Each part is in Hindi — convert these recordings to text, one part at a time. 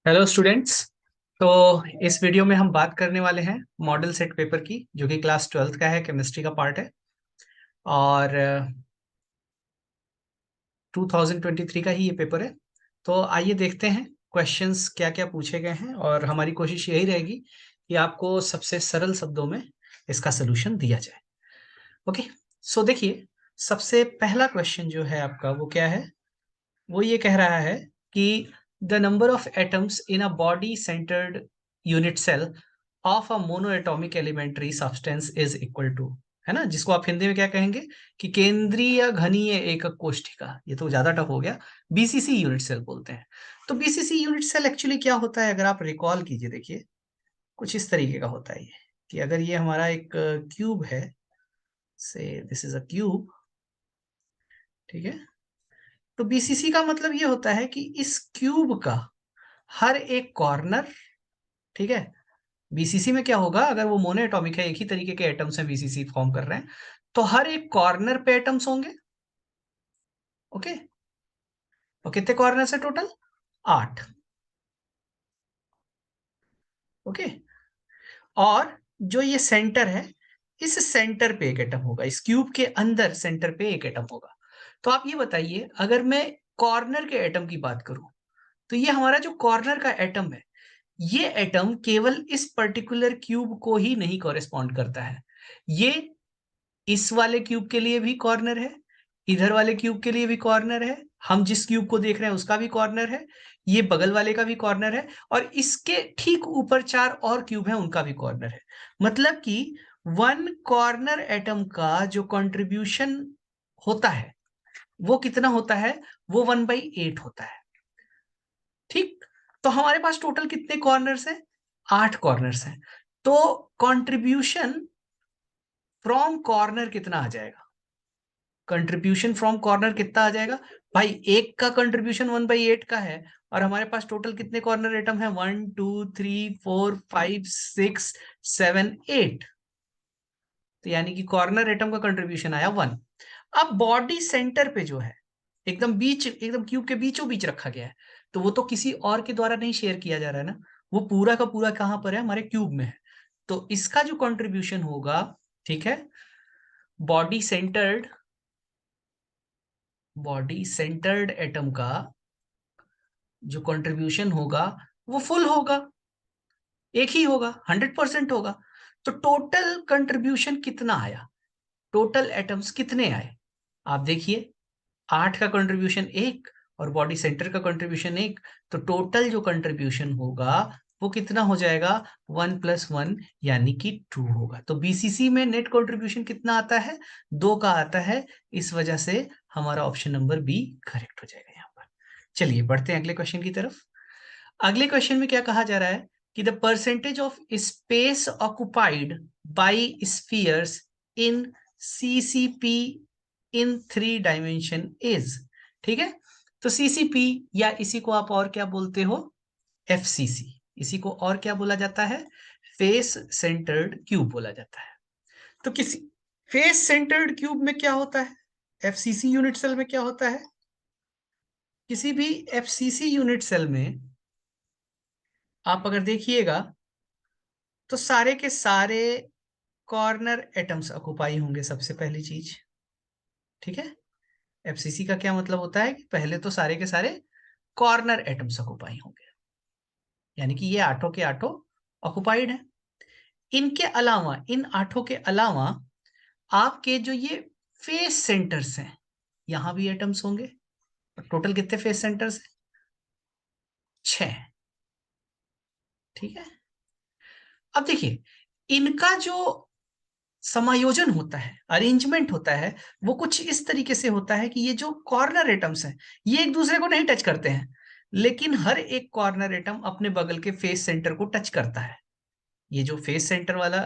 Hello students. तो इस वीडियो में हम बात करने वाले हैं मॉडल सेट पेपर की, जो कि क्लास 12th का है, केमिस्ट्री का पार्ट है। और 2023 का ही ये पेपर है। तो आइए देखते हैं क्वेश्चंस क्या क्या पूछे गए हैं, और हमारी कोशिश यही रहेगी कि आपको सबसे सरल शब्दों में इसका सलूशन दिया जाए। ओके, सो देखिए, सबसे पहला क्वेश्चन जो है आपका वो क्या है। वो ये कह रहा है कि the number of atoms in a body centred unit cell of a monoatomic elementary substance is equal to, है ना, जिसको आप हिंदी में क्या कहेंगे कि केंद्रीय घनीय एकक कोष्ठिका। ये तो ज्यादा टफ हो गया। बीसीसी यूनिट सेल बोलते हैं। तो बीसीसी यूनिट सेल एक्चुअली क्या होता है, अगर आप रिकॉल कीजिए, देखिए कुछ इस तरीके का होता है ये, कि अगर ये हमारा एक क्यूब है, से दिस इज अ क्यूब, ठीक है। तो बीसीसी का मतलब ये होता है कि इस क्यूब का हर एक कॉर्नर, ठीक है। बीसीसी में क्या होगा, अगर वो मोनो एटॉमिक है, एक ही तरीके के एटम्स हैं, बीसीसी फॉर्म कर रहे हैं, तो हर एक कॉर्नर पे एटम्स होंगे। ओके, और कितने कॉर्नर है टोटल? 8। ओके, और जो ये सेंटर है, इस सेंटर पे एक एटम होगा, इस क्यूब के अंदर सेंटर पे एक एटम होगा। तो आप ये बताइए, अगर मैं कॉर्नर के एटम की बात करूं, तो ये हमारा जो कॉर्नर का एटम है, ये एटम केवल इस पर्टिकुलर क्यूब को ही नहीं कॉरेस्पॉन्ड करता है। ये इस वाले क्यूब के लिए भी कॉर्नर है, इधर वाले क्यूब के लिए भी कॉर्नर है, हम जिस क्यूब को देख रहे हैं उसका भी कॉर्नर है, ये बगल वाले का भी कॉर्नर है, और इसके ठीक ऊपर 4 और क्यूब हैं, उनका भी कॉर्नर है। मतलब कि वन कॉर्नर एटम का जो कंट्रीब्यूशन होता है वो कितना होता है? वो 1/8 होता है। ठीक, तो हमारे पास टोटल कितने कॉर्नर्स हैं? 8 कॉर्नर्स हैं। तो कंट्रीब्यूशन फ्रॉम कॉर्नर कितना आ जाएगा? कंट्रीब्यूशन फ्रॉम कॉर्नर कितना आ जाएगा भाई? एक का कंट्रीब्यूशन 1/8 का है, और हमारे पास टोटल कितने कॉर्नर एटम है? 1 2 3 4 5 6 7 8। तो यानी कि कॉर्नर एटम का कंट्रीब्यूशन आया 1। अब बॉडी सेंटर पे जो है, एकदम बीच, एकदम क्यूब के बीचों बीच रखा गया है, तो वो तो किसी और के द्वारा नहीं शेयर किया जा रहा है ना, वो पूरा का पूरा कहां पर है? हमारे क्यूब में है। तो इसका जो कंट्रीब्यूशन होगा, ठीक है, body centred, body centred atom का जो कंट्रीब्यूशन होगा वो फुल होगा, एक ही होगा, 100% होगा। तो टोटल कंट्रीब्यूशन कितना आया? टोटल एटम्स कितने आए? आप देखिए, 8 का कंट्रीब्यूशन 1 और बॉडी सेंटर का कंट्रीब्यूशन 1, तो टोटल जो कंट्रीब्यूशन होगा वो कितना हो जाएगा? 1+1 यानी कि 2 होगा। तो बीसीसी में नेट कंट्रीब्यूशन कितना आता है? 2 का आता है। इस वजह से हमारा ऑप्शन नंबर बी करेक्ट हो जाएगा यहाँ पर। चलिए बढ़ते हैं अगले क्वेश्चन की तरफ। अगले क्वेश्चन में क्या कहा जा रहा है कि the percentage of space occupied by spheres in CCP in 3 dimension is, ठीक है। तो सीसीपी, या इसी को आप और क्या बोलते हो? एफसीसी। इसी को और क्या बोला जाता है? फेस सेंटर्ड क्यूब बोला जाता है। तो किसी फेस सेंटर्ड क्यूब में क्या होता है? एफसीसी यूनिट सेल में क्या होता है? किसी भी एफसीसी यूनिट सेल में आप अगर देखिएगा, तो सारे के सारे कॉर्नर एटम्स ऑक्युपाई होंगे, सबसे पहली चीज, ठीक है। एफसीसी का क्या मतलब होता है कि पहले तो सारे के सारे कॉर्नर एटम्स ऑक्युपाई होंगे, यानी कि ये आठों के आठों ऑक्युपाइड है। इनके अलावा, इन आठों के अलावा, आपके जो ये फेस सेंटर्स हैं, यहां भी एटम्स होंगे। टोटल कितने फेस सेंटर्स हैं? 6, ठीक है। अब देखिए, इनका जो समायोजन होता है, अरेंजमेंट होता है, वो कुछ इस तरीके से होता है कि ये जो कॉर्नर एटम्स हैं, ये एक दूसरे को नहीं टच करते हैं, लेकिन हर एक कॉर्नर एटम अपने बगल के फेस सेंटर को टच करता है। ये जो फेस सेंटर वाला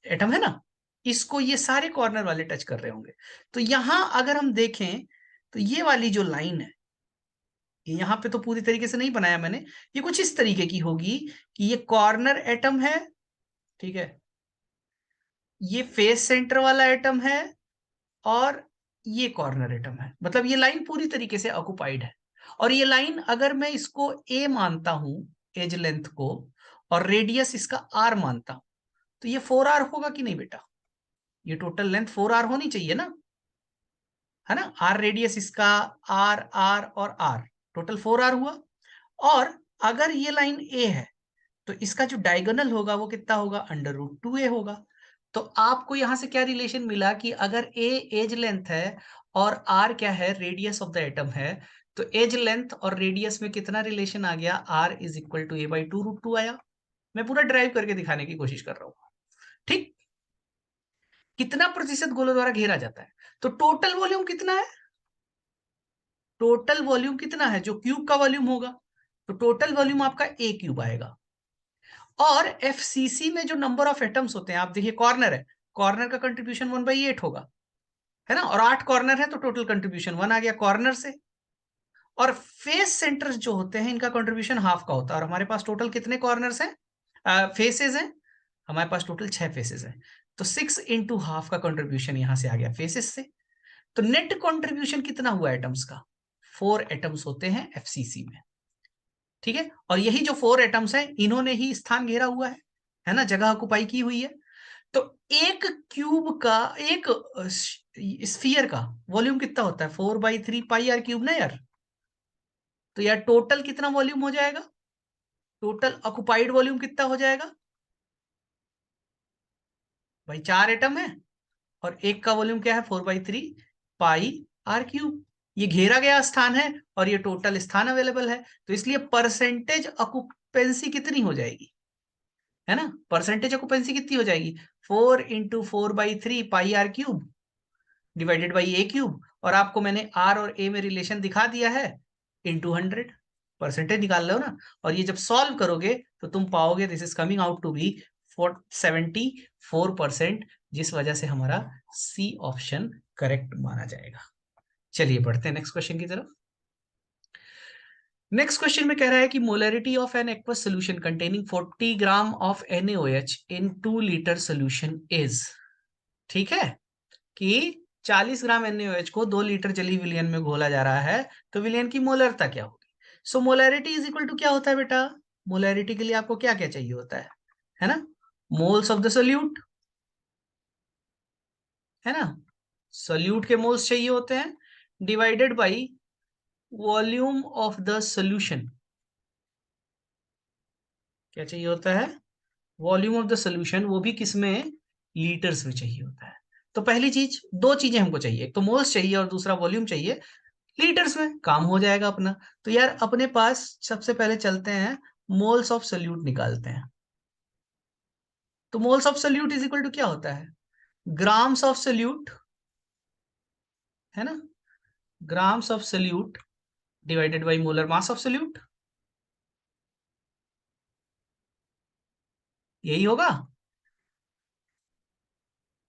एटम है ना, इसको ये सारे कॉर्नर वाले टच कर रहे होंगे। तो यहां अगर हम देखें, तो ये वाली जो लाइन है, ये यहाँ पे तो पूरी तरीके से नहीं बनाया मैंने, ये कुछ इस तरीके की होगी कि ये कॉर्नर एटम है, ठीक है, ये फेस सेंटर वाला एटम है, और ये कॉर्नर एटम है। मतलब ये लाइन पूरी तरीके से ऑक्युपाइड है। और ये लाइन अगर मैं इसको ए मानता हूं एज लेंथ को और रेडियस इसका आर मानता हूं, तो ये 4r होगा कि नहीं बेटा? ये टोटल लेंथ 4r होनी चाहिए ना, है ना? आर रेडियस इसका, आर आर और आर, टोटल 4r हुआ। और अगर ये लाइन ए है तो इसका जो डायगोनल होगा वो कितना होगा? √2a होगा। तो आपको यहां से क्या रिलेशन मिला कि अगर ए एज लेंथ है और आर क्या है? रेडियस ऑफ द एटम है, तो एज लेंथ और रेडियस में कितना रिलेशन आ गया? Are is equal to a/2√2 आया। मैं पूरा ड्राइव करके दिखाने की कोशिश कर रहा हूं। ठीक, कितना प्रतिशत गोलों द्वारा घेरा जाता है? तो टोटल वॉल्यूम कितना है? टोटल वॉल्यूम कितना है? जो क्यूब का वॉल्यूम होगा, तो टोटल वॉल्यूम आपका ए क्यूब आएगा। और एफसीसी में जो नंबर ऑफ एटम्स होते हैं, आप देखिए कॉर्नर है, कॉर्नर का कंट्रीब्यूशन 1/8 होगा, है ना? और 8 कॉर्नर है तो टोटल कंट्रीब्यूशन 1 आ गया कॉर्नर से। और फेस सेंटर्स जो होते हैं इनका कंट्रीब्यूशन हाफ का होता है। और हमारे पास टोटल कितने कॉर्नर्स हैं, फेसेस हैं? हमारे पास टोटल 6 फेसेस हैं, तो 6 इंटू हाफ का कंट्रीब्यूशन यहां से आ गया फेसेस से। तो नेट कंट्रीब्यूशन कितना हुआ एटम्स का? 4 एटम्स होते हैं एफसीसी में, ठीक है? और यही जो 4 एटम्स हैं इन्होंने ही स्थान घेरा हुआ है ना, जगह ऑक्युपाई की हुई है। तो एक क्यूब का, एक स्फीयर का वॉल्यूम कितना होता है? 4/3 पाई आर क्यूब ना यार। तो यार टोटल कितना वॉल्यूम हो जाएगा? टोटल ऑक्युपाइड वॉल्यूम कितना हो जाएगा भाई? 4 एटम है और एक का वॉल्यूम क्या है? 4/3 पाई आर क्यूब। ये घेरा गया स्थान है और ये टोटल स्थान अवेलेबल है, तो इसलिए परसेंटेज ऑक्युपेंसी कितनी हो जाएगी, है ना? परसेंटेज ऑक्युपेंसी कितनी हो जाएगी? 4 × 4/3 pi r cube divided by a cube. और आपको मैंने आर और ए में रिलेशन दिखा दिया है, इंटू 100 परसेंटेज निकाल लो ना। और ये जब सॉल्व करोगे तो तुम पाओगे this is coming out to be 74%, जिस वजह से हमारा सी ऑप्शन करेक्ट माना जाएगा। चलिए बढ़ते हैं नेक्स्ट क्वेश्चन की तरफ। नेक्स्ट क्वेश्चन में कह रहा है कि molarity of an aqueous solution containing 40 gram of NaOH in 2 litre solution is. ठीक है, कि 40 ग्राम NaOH को 2 लीटर जली विलयन में घोला जा रहा है, तो विलयन की मोलरता क्या होगी? सो मोलरिटी इज इक्वल टू क्या होता है बेटा? मोलरिटी के लिए आपको क्या क्या चाहिए होता है ना? मोल्स ऑफ द सोल्यूट, है ना? सोल्यूट के मोल्स चाहिए होते हैं, divided by volume of the solution. क्या चाहिए होता है? वॉल्यूम ऑफ द सोल्यूशन, वो भी किसमें? लीटर्स में चाहिए होता है। तो पहली चीज, दो चीजें हमको चाहिए, एक तो मोल्स चाहिए और दूसरा वॉल्यूम चाहिए। लीटर्स में काम हो जाएगा अपना। तो यार अपने पास सबसे पहले चलते हैं, मोल्स ऑफ सोल्यूट निकालते हैं। तो moles of solute is equal to क्या होता है? ग्राम्स ऑफ सोल्यूट, है ना? Grams of solute divided by molar mass of solute, यही होगा।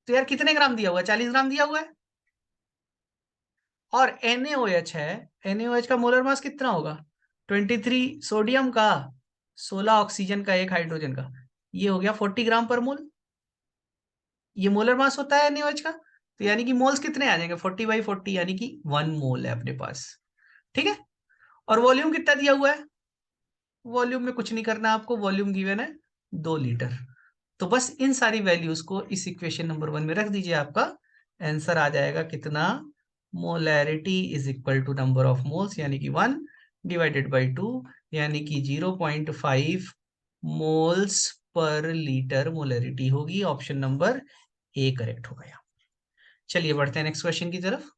तो यार कितने ग्राम दिया हुआ है? 40 ग्राम दिया हुआ है। और NaOH है, NaOH का मोलर मास कितना होगा? 23 सोडियम का, 16 ऑक्सीजन का, 1 हाइड्रोजन का, ये हो गया 40 ग्राम पर मोल। ये मोलर मास होता है NaOH का। तो यानी कि मोल्स कितने आ जाएंगे? 40/40, यानी कि 1 मोल है अपने पास। ठीक है, और वॉल्यूम कितना दिया हुआ है? वॉल्यूम में कुछ नहीं करना आपको, वॉल्यूम गिवन है 2 लीटर। तो बस इन सारी वैल्यूज को इस इक्वेशन नंबर 1 में रख दीजिए, आपका आंसर आ जाएगा कितना? Molarity is equal to number of moles, यानी कि 1 डिवाइडेड बाई 2, यानी कि 0.5 मोल्स पर लीटर मोलैरिटी होगी। ऑप्शन नंबर ए करेक्ट हो गया। चलिए बढ़ते हैं नेक्स्ट क्वेश्चन की तरफ।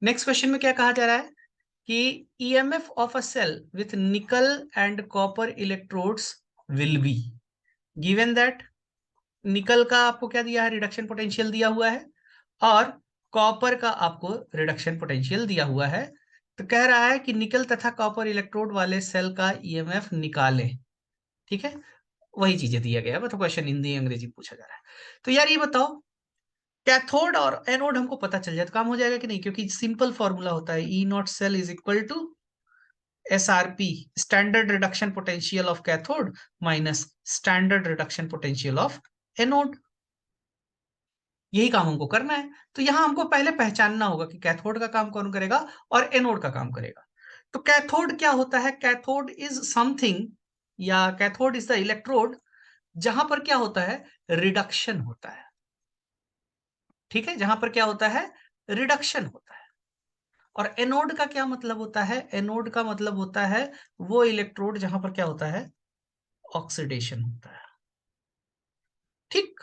नेक्स्ट क्वेश्चन में क्या कहा जा रहा है कि EMF of a cell with nickel and copper electrodes will be given that. Nickel का आपको क्या दिया है? रिडक्शन पोटेंशियल दिया हुआ है, और कॉपर का आपको रिडक्शन पोटेंशियल दिया हुआ है। तो कह रहा है कि निकल तथा कॉपर इलेक्ट्रोड वाले सेल का EMF निकालें। ठीक है, वही चीजें दिया गया है, मतलब क्वेश्चन हिंदी अंग्रेजी पूछा जा रहा है। तो यार ये बताओ, कैथोड और एनोड हमको पता चल जाए तो काम हो जाएगा कि नहीं? क्योंकि सिंपल फॉर्मूला होता है E0 cell is equal to SRP, standard reduction potential of cathode minus standard reduction potential of anode. यही काम हमको करना है। तो यहां हमको पहले पहचानना होगा कि कैथोड का काम कौन करेगा और एनोड का काम करेगा। तो कैथोड क्या होता है? कैथोड इज समथिंग, या कैथोड इज द इलेक्ट्रोड जहां पर क्या होता है? रिडक्शन होता है। ठीक है, जहां पर क्या होता है? रिडक्शन होता है। और एनोड का क्या मतलब होता है? एनोड का मतलब होता है वो इलेक्ट्रोड जहां पर क्या होता है? ऑक्सीडेशन होता है। ठीक।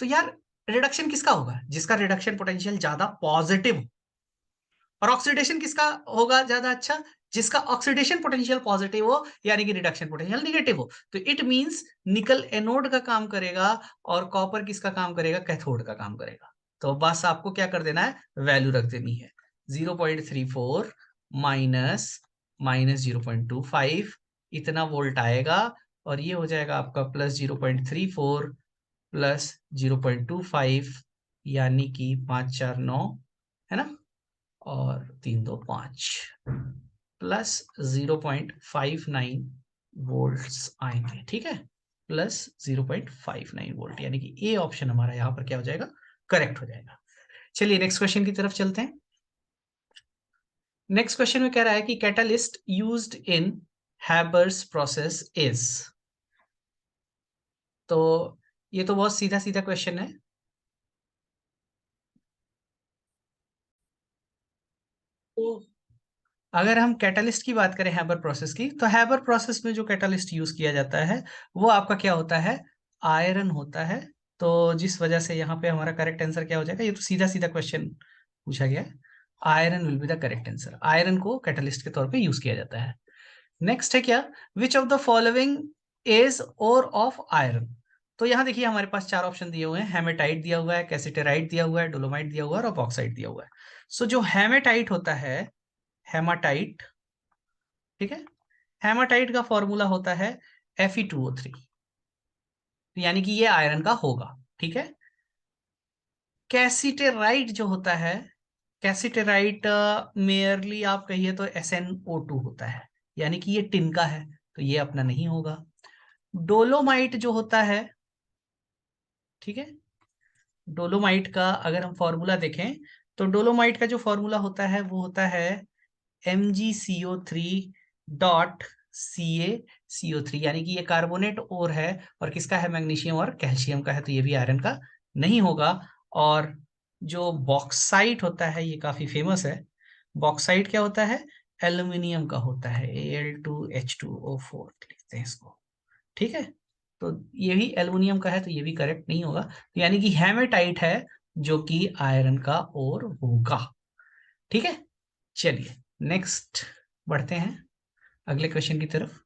तो यार, रिडक्शन किसका होगा? जिसका रिडक्शन पोटेंशियल ज्यादा पॉजिटिव हो। और ऑक्सीडेशन किसका होगा ज्यादा अच्छा? जिसका ऑक्सीडेशन पोटेंशियल पॉजिटिव हो, यानी कि रिडक्शन पोटेंशियल निगेटिव हो। तो इट मींस निकल एनोड का काम करेगा और कॉपर किसका काम करेगा? कैथोड का काम करेगा। तो बस आपको क्या कर देना है? वैल्यू रख देनी है। 0.34 माइनस माइनस 0.25, इतना वोल्ट आएगा। और ये हो जाएगा आपका प्लस 0.34 प्लस 0.25, यानी कि 549, है ना? और 3 2 5 प्लस 0.59 वोल्ट्स आएंगे। ठीक है, प्लस 0.59 वोल्ट, यानी कि ए ऑप्शन हमारा यहां पर क्या हो जाएगा? करेक्ट हो जाएगा। चलिए नेक्स्ट क्वेश्चन की तरफ चलते हैं। नेक्स्ट क्वेश्चन में कह रहा है कि catalyst used in Haber's process is. तो ये तो बहुत सीधा सीधा क्वेश्चन है। तो अगर हम कैटालिस्ट की बात करें हैबर प्रोसेस की, तो हैबर प्रोसेस में जो कैटालिस्ट यूज किया जाता है वो आपका क्या होता है? आयरन होता है। तो जिस वजह से यहाँ पे हमारा करेक्ट आंसर क्या हो जाएगा? ये तो सीधा सीधा क्वेश्चन पूछा गया है। Iron will be the correct answer. Iron को कैटालिस्ट के तौर पे यूज किया जाता है। नेक्स्ट है क्या? Which of the following is ore of iron. तो यहाँ देखिए हमारे पास चार ऑप्शन दिए हुए हैं। हेमेटाइट दिया हुआ है, कैसिटेराइट दिया हुआ है, डोलोमाइट दिया हुआ है और बॉक्साइट दिया हुआ है। सो जो हेमेटाइट होता है, हेमाटाइट, ठीक है, हेमाटाइट का फॉर्मूला होता है Fe2O3, यानी कि ये आयरन का होगा। ठीक है। कैसिटेराइट जो होता है, कैसिटेराइट मेयरली आप कहिए तो SnO2 होता है, यानी कि ये टिन का है, तो ये अपना नहीं होगा। डोलोमाइट जो होता है, ठीक है, डोलोमाइट का अगर हम फॉर्मूला देखें तो डोलोमाइट का जो फॉर्मूला होता है वो होता है MgCO3 यानी कि ये कार्बोनेट और है, और किसका है? मैग्नीशियम और कैल्शियम का है, तो ये भी आयरन का नहीं होगा। और जो बॉक्साइट होता है ये काफी फेमस है। बॉक्साइट क्या होता है? एल्यूमिनियम का होता है, Al2H2O4 लिखते हैं इसको। ठीक है, तो ये भी एल्युमिनियम का है, तो ये भी करेक्ट नहीं होगा। तो यानी कि हेमेटाइट है जो कि आयरन का और होगा। ठीक है, चलिए नेक्स्ट बढ़ते हैं अगले क्वेश्चन की तरफ।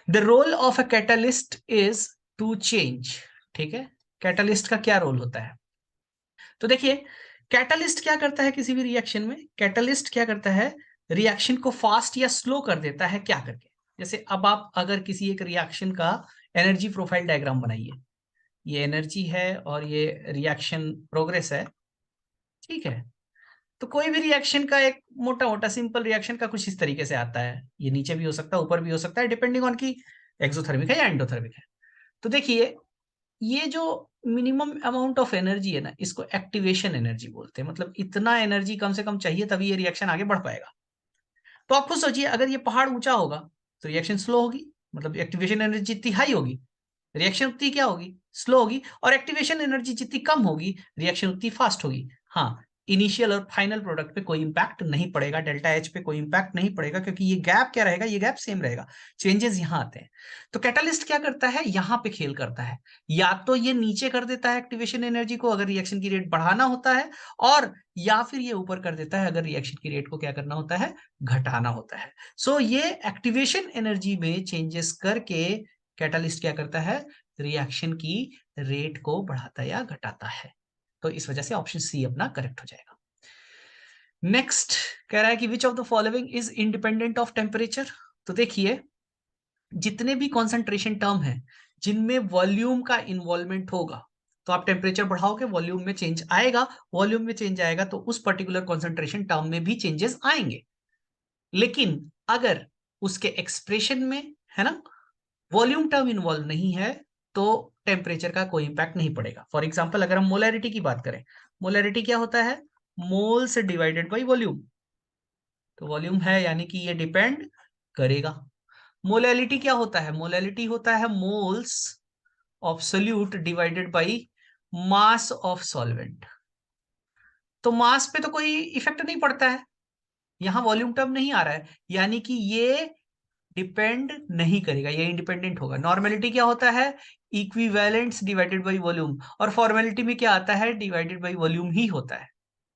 The role of a catalyst is to change. ठीक है, कैटलिस्ट का क्या रोल होता है? तो देखिए, कैटलिस्ट क्या करता है किसी भी रिएक्शन में? कैटलिस्ट क्या करता है? रिएक्शन को फास्ट या स्लो कर देता है। क्या करके? जैसे अब आप अगर किसी एक रिएक्शन का एनर्जी प्रोफाइल डायग्राम बनाइए, ये एनर्जी है और ये रिएक्शन प्रोग्रेस है। ठीक है, तो कोई भी रिएक्शन का एक मोटा मोटा सिंपल रिएक्शन का कुछ इस तरीके से आता है। ये नीचे भी हो सकता है, ऊपर भी हो सकता है, डिपेंडिंग ऑन की एक्सोथर्मिक है या एंडोथर्मिक है। तो देखिए, ये जो मिनिमम अमाउंट ऑफ एनर्जी है ना, इसको एक्टिवेशन एनर्जी बोलते हैं। मतलब इतना एनर्जी कम से कम चाहिए तभी ये रिएक्शन आगे बढ़ पाएगा। तो आप खुद सोचिए, अगर ये पहाड़ ऊंचा होगा तो रिएक्शन स्लो होगी, मतलब एक्टिवेशन एनर्जी जितनी हाई होगी रिएक्शन उतनी क्या होगी? स्लो होगी। और एक्टिवेशन एनर्जी जितनी कम होगी रिएक्शन उतनी फास्ट होगी। हाँ, इनिशियल और फाइनल प्रोडक्ट पे कोई इंपैक्ट नहीं पड़ेगा, डेल्टा एच पे कोई इंपैक्ट नहीं पड़ेगा, क्योंकि ये गैप क्या रहेगा? ये गैप सेम रहेगा। चेंजेस यहाँ आते हैं। तो कैटालिस्ट क्या करता है? यहाँ पे खेल करता है। या तो ये नीचे कर देता है एक्टिवेशन एनर्जी को अगर रिएक्शन की रेट बढ़ाना होता है, और या फिर ये ऊपर कर देता है अगर रिएक्शन की रेट को क्या करना होता है? घटाना होता है। सो ये एक्टिवेशन एनर्जी में चेंजेस करके कैटालिस्ट क्या करता है? रिएक्शन की रेट को बढ़ाता या घटाता है। तो इस वजह से ऑप्शन सी अपना करेक्ट हो जाएगा। नेक्स्ट कह रहा है कि विच of the following is independent of temperature. तो देखिए, जितने भी कॉन्सेंट्रेशन टर्म है जिनमें वॉल्यूम का इन्वॉल्वमेंट होगा, तो आप टेम्परेचर बढ़ाओगे वॉल्यूम में चेंज आएगा, वॉल्यूम में चेंज आएगा तो उस पर्टिकुलर कॉन्सेंट्रेशन टर्म में भी चेंजेस आएंगे। लेकिन अगर उसके एक्सप्रेशन में, है ना, वॉल्यूम टर्म इन्वॉल्व नहीं है, तो टेम्परेचर का कोई इंपैक्ट नहीं पड़ेगा। फॉर एग्जाम्पल अगर हम मोलैरिटी की बात करें, मोलैरिटी क्या होता है? Moles divided by volume. तो वॉल्यूम है यानी कि ये डिपेंड करेगा। मोलैलिटी क्या होता है? मोलैलिटी होता है moles of solute divided by mass of solvent. तो मास पे तो कोई इफेक्ट नहीं पड़ता है, यहां वॉल्यूम टर्म नहीं आ रहा है, यानी कि ये डिपेंड नहीं करेगा, ये इंडिपेंडेंट होगा। नॉर्मेलिटी क्या होता है? इक्विवेलेंट्स डिवाइडेड बाई वॉल्यूम, और फॉर्मेलिटी में क्या आता है? डिवाइडेड बाई वॉल्यूम ही होता है।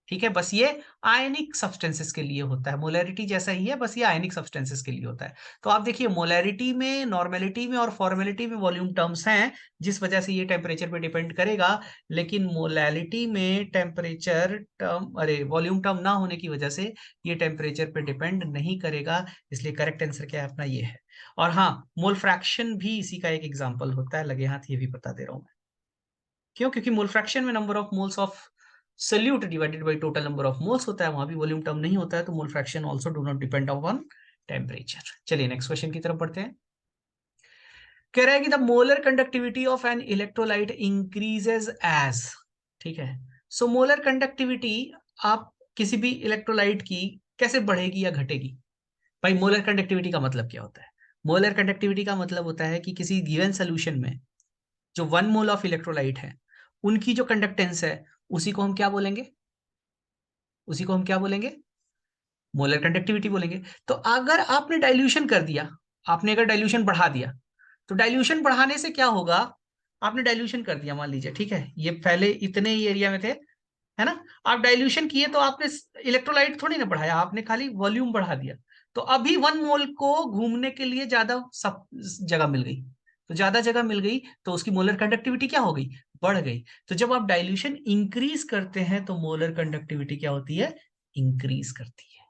ठीक है, बस ये आयनिक सब्सटेंसेस के लिए होता है, मोलैरिटी जैसा ही है, बस ये आयनिक सब्सटेंसेस के लिए होता है। तो आप देखिए मोलैरिटी में, नॉर्मेलिटी में और फॉर्मेलिटी में वॉल्यूम टर्म्स हैं, जिस वजह से ये टेम्परेचर पे डिपेंड करेगा। लेकिन मोलैलिटी में टेम्परेचर टर्म, अरे वॉल्यूम टर्म ना होने की वजह से ये टेम्परेचर पे डिपेंड नहीं करेगा। इसलिए करेक्ट आंसर क्या है अपना? ये है। और हाँ, मोल फ्रैक्शन भी इसी का एक एग्जाम्पल होता है, लगे हाथ ये भी बता दे रहा हूं मैं। क्यों? क्योंकि मोल फ्रैक्शन में number of moles of solute divided by total number of moles होता है, वहां भी वॉल्यूम टर्म नहीं होता है, तो mole fraction also do not depend on temperature. चलिए नेक्स्ट क्वेश्चन की तरफ बढ़ते हैं। कह रहा है कि the molar conductivity of an electrolyte increases as. ठीक है, सो मोलर कंडक्टिविटी आप किसी भी इलेक्ट्रोलाइट की कैसे बढ़ेगी या घटेगी? भाई मोलर कंडक्टिविटी का मतलब क्या होता है? मोलर कंडक्टिविटी का मतलब होता है कि किसी गिवन सोल्यूशन में जो 1 मोल ऑफ इलेक्ट्रोलाइट है, उनकी जो कंडक्टेंस है, उसी को हम क्या बोलेंगे? उसी को हम क्या बोलेंगे? मोलर कंडक्टिविटी बोलेंगे। तो अगर आपने डाइल्यूशन कर दिया, आपने अगर डाइल्यूशन बढ़ा दिया, तो डाइल्यूशन बढ़ाने से क्या होगा? आपने डाइल्यूशन कर दिया, मान लीजिए, ठीक है, ये पहले इतने ही एरिया में थे, है ना? आप डाइल्यूशन किए तो आपने इलेक्ट्रोलाइट थोड़ी ना बढ़ाया, आपने खाली वॉल्यूम बढ़ा दिया। तो अभी 1 मोल को घूमने के लिए ज्यादा सब जगह मिल गई, तो ज्यादा जगह मिल गई, तो उसकी मोलर कंडक्टिविटी क्या हो गई? बढ़ गई। तो जब आप डाइल्यूशन इंक्रीज करते हैं तो मोलर कंडक्टिविटी क्या होती है? इंक्रीज करती है।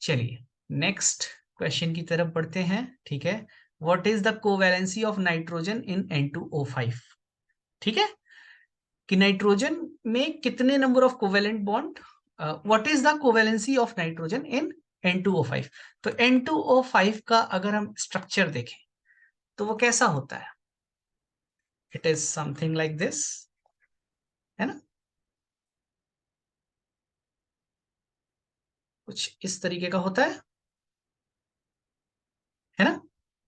चलिए नेक्स्ट क्वेश्चन की तरफ बढ़ते हैं। ठीक है, what is the covalency of nitrogen in N2O5? ठीक है, कि नाइट्रोजन में कितने number of covalent bond, what is the covalency of nitrogen in N2O5? तो N2O5 का अगर हम स्ट्रक्चर देखें तो वो कैसा होता है? It is something like this, है ना? कुछ इस तरीके का होता है ना?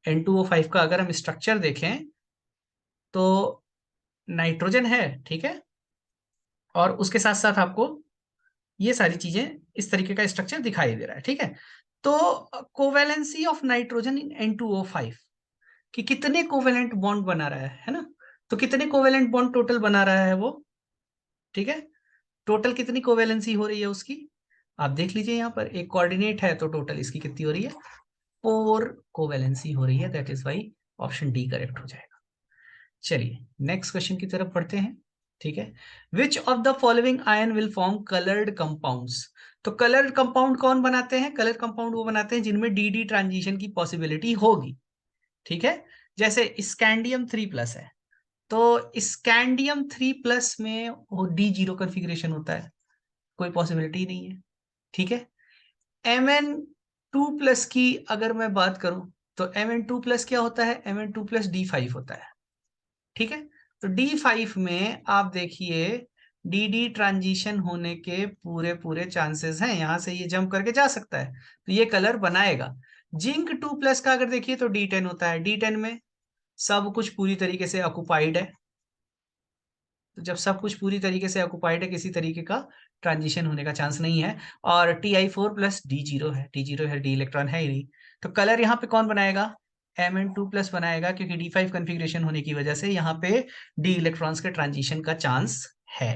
N2O5 का अगर हम स्ट्रक्चर देखें तो नाइट्रोजन है, ठीक है, और उसके साथ साथ आपको ये सारी चीजें, इस तरीके का स्ट्रक्चर दिखाई दे रहा है, ठीक है। तो covalency of nitrogen in N2O5 कि कितने कोवेलेंट बॉन्ड बना रहा है ना? तो कितने कोवेलेंट बॉन्ड टोटल बना रहा है वो? ठीक है, टोटल कितनी कोवेलेंसी हो रही है उसकी? आप देख लीजिए, यहाँ पर एक कोऑर्डिनेट है, तो टोटल इसकी कितनी हो रही है? 4 कोवेलेंसी हो रही है। That is why option D correct हो जाएगा। चलिए नेक्स्ट क्वेश्चन की तरफ बढ़ते हैं। ठीक है, विच of the following ion will form coloured compounds? तो कलर्ड कंपाउंड कौन बनाते हैं? कलर कंपाउंड वो बनाते हैं जिनमें डी ट्रांजिशन की पॉसिबिलिटी होगी। ठीक है, जैसे स्कैंडियम 3+ है, तो स्कैंडियम 3+ में वो D0 कॉन्फ़िगरेशन होता है, कोई पॉसिबिलिटी नहीं है। ठीक है, Mn2+ की अगर मैं बात करूं तो Mn2+ क्या होता है? Mn2+ D5 होता है। ठीक है, तो D5 में आप देखिए डी ट्रांजिशन होने के पूरे पूरे चांसेस हैं, यहां से ये जंप करके जा सकता है, तो ये कलर बनाएगा। जिंक 2+ का अगर देखिए तो D10 होता है। D10 में सब कुछ पूरी तरीके से ऑक्युपाइड है, तो जब सब कुछ पूरी तरीके से ऑक्युपाइड है, किसी तरीके का ट्रांजिशन होने का चांस नहीं है। और Ti4+D0 है, D0 है, डी इलेक्ट्रॉन है ही नहीं, तो कलर यहाँ पे कौन बनाएगा? Mn2+ बनाएगा, क्योंकि D5 कन्फिग्रेशन होने की वजह से यहाँ पे डी इलेक्ट्रॉन्स के ट्रांजिशन का चांस है।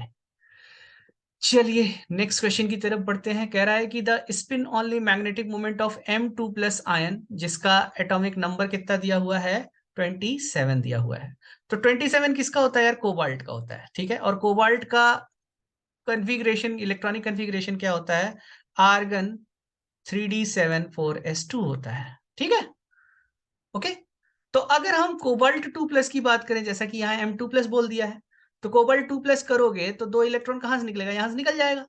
चलिए नेक्स्ट क्वेश्चन की तरफ बढ़ते हैं। कह रहा है कि the spin only magnetic moment of M2+ ion, जिसका एटॉमिक नंबर कितना दिया हुआ है? 27 दिया हुआ है। तो 27 किसका होता है यार? कोबाल्ट का होता है। ठीक है, और कोबाल्ट का कन्फिग्रेशन, इलेक्ट्रॉनिक कन्फिग्रेशन क्या होता है? आर्गन 3d7 4s2 होता है। ठीक है, ओके। तो अगर हम कोबाल्ट 2+ की बात करें, जैसा कि यहाँ M2+ बोल दिया है, तो कोबाल्ट 2+ करोगे तो 2 इलेक्ट्रॉन कहां से निकलेगा? यहां से निकल जाएगा,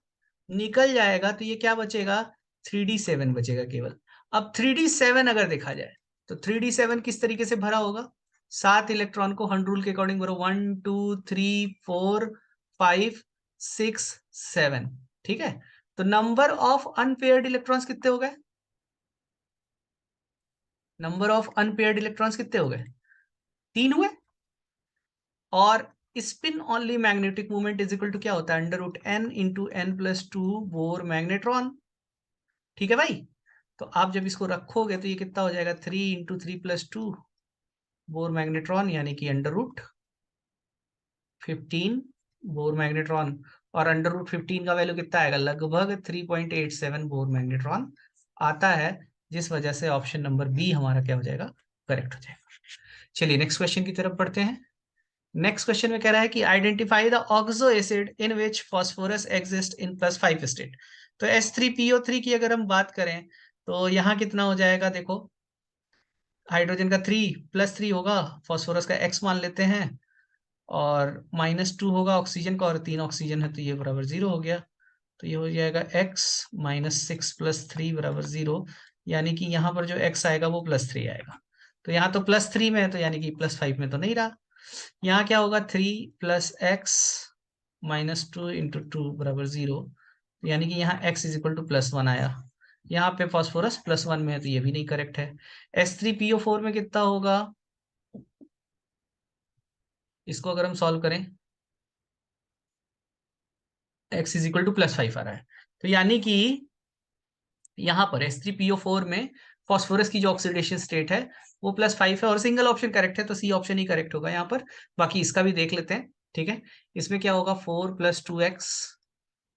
निकल जाएगा, तो ये क्या बचेगा? 3d7 बचेगा केवल। अब 3d7 अगर देखा जाए तो 3d7 किस तरीके से भरा होगा? 7 इलेक्ट्रॉन को हंड रूल के अकॉर्डिंग भरो, 1 2 3 4 5 6 7, ठीक है। तो नंबर ऑफ अनपेयर्ड इलेक्ट्रॉन्स कितने हो गए? नंबर ऑफ अनपेयर्ड इलेक्ट्रॉन्स कितने हो गए? 3 हुए। और spin only magnetic movement is equal to क्या होता है? Under root N into N plus two Bohr magnetron, ठीक है भाई। तो आप जब इसको रखोगे तो ये कितना हो जाएगा? 3 इंटू 3 + 2 बोर मैग्नेट्रॉन, यानी कि अंडर रूट 15 बोर मैग्नेट्रॉन। और अंडर रूट 15 का वैल्यू कितना आएगा? लगभग 3.87 बोर मैग्नेट्रॉन आता है, जिस वजह से ऑप्शन नंबर बी हमारा क्या हो जाएगा? करेक्ट हो जाएगा। चलिए नेक्स्ट क्वेश्चन की तरफ बढ़ते हैं। नेक्स्ट क्वेश्चन में कह रहा है कि identify the oxo acid in which phosphorus exist in +5 state. तो H3PO3 की अगर हम बात करें तो यहाँ कितना हो जाएगा? देखो, हाइड्रोजन का 3 + 3 होगा, फास्फोरस का X मान लेते हैं, और -2 होगा ऑक्सीजन का, और 3 ऑक्सीजन है तो ये बराबर 0 हो गया। तो ये हो जाएगा X -6 + 3 बराबर 0, यानी कि यहाँ पर जो X आएगा वो +3 आएगा। तो यहाँ तो +3 में है, तो यानी कि +5 में तो नहीं रहा। यहाँ क्या होगा? 3 + x -2 × 2 बराबर 0, यानी कि यहाँ x = +1 आया। यहाँ पे फास्फोरस +1 में है, तो ये भी नहीं करेक्ट है। H3PO4 में कितना होगा? इसको अगर हम सॉल्व करें, x +5 आ रहा है, तो यानी कि यहाँ पर H3PO4 में फास्फोरस की जो ऑक्सीडेशन स्टेट है वो +5 है, और सिंगल ऑप्शन करेक्ट है, तो सी ऑप्शन ही करेक्ट होगा यहाँ पर। बाकी इसका भी देख लेते हैं, ठीक है। इसमें क्या होगा? 4 + 2x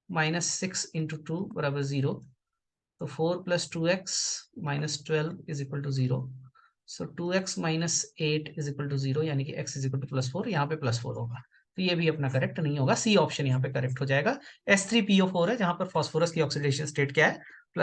-6 × 2 बराबर 0। तो 4 + 2x -12 = 0। सो 2x - 8 = 0, यानी कि x +4, यहाँ पे +4 होगा। तो ये भी अपना करेक्ट नहीं होगा, सी ऑप्शन यहाँ पे करेक्ट हो जाएगा। H3PO4 है जहां पर फास्फोरस की ऑक्सीडेशन स्टेट क्या है?